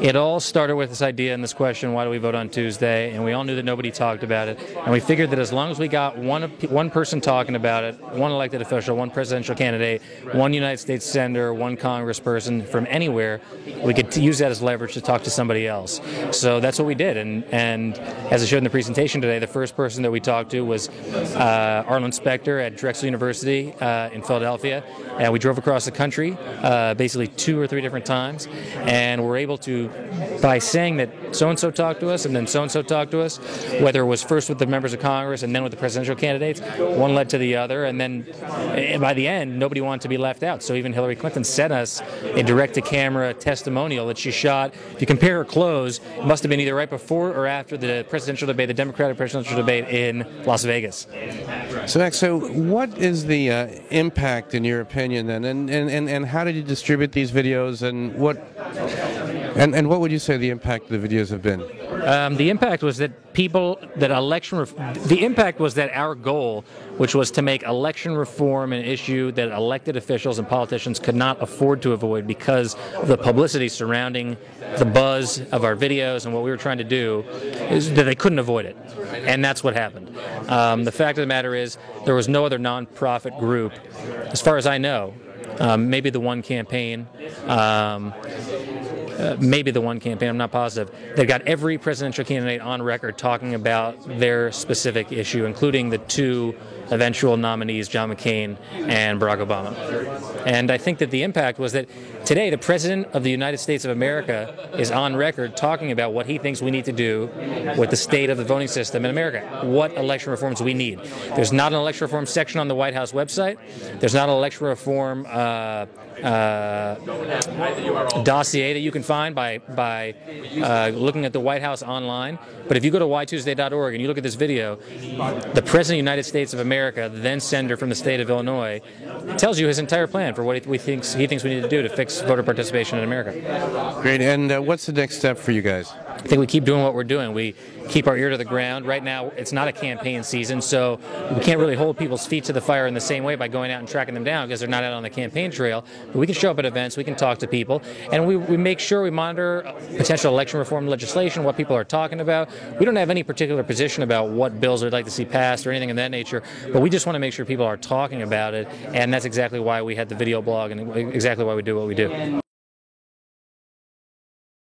It all started with this idea and this question, why do we vote on Tuesday? And we all knew that nobody talked about it. And we figured that as long as we got one person talking about it, one elected official, one presidential candidate, one United States senator, one congressperson from anywhere, we could use that as leverage to talk to somebody else. So that's what we did. And as I showed in the presentation today, the first person that we talked to was Arlen Specter at Drexel University in Philadelphia. And we drove across the country basically 2 or 3 different times, and we're able to, by saying that so-and-so talked to us and then so-and-so talked to us, whether it was first with the members of Congress and then with the presidential candidates, one led to the other, and then by the end, nobody wanted to be left out. So even Hillary Clinton sent us a direct-to-camera testimonial that she shot. If you compare her clothes, it must have been either right before or after the presidential debate, the Democratic presidential debate in Las Vegas. So, Max, so what is the impact, in your opinion, then, and how did you distribute these videos, and what would you say the impact of the videos have been? The impact was that the impact was that our goal, which was to make election reform an issue that elected officials and politicians could not afford to avoid because of the publicity surrounding the buzz of our videos and what we were trying to do, is that they couldn't avoid it. And that's what happened. The fact of the matter is, there was no other nonprofit group, as far as I know, maybe the One Campaign, I'm not positive, that got every presidential candidate on record talking about their specific issue, including the 2 eventual nominees, John McCain and Barack Obama. And I think that the impact was that today the President of the United States of America is on record talking about what he thinks we need to do with the state of the voting system in America, what election reforms we need. There's not an election reform section on the White House website. There's not an election reform dossier that you can find by looking at the White House online. But if you go to ytuesday.org and you look at this video, the President of the United States of America, the then senator from the state of Illinois, tells you his entire plan for what he thinks we need to do to fix voter participation in America. Great. And what's the next step for you guys? I think we keep doing what we're doing. We keep our ear to the ground. Right now, it's not a campaign season, so we can't really hold people's feet to the fire in the same way by going out and tracking them down because they're not out on the campaign trail. But we can show up at events, we can talk to people, and we make sure we monitor potential election reform legislation, what people are talking about. We don't have any particular position about what bills we'd like to see passed or anything of that nature, but we just want to make sure people are talking about it, and that's exactly why we had the video blog and exactly why we do what we do.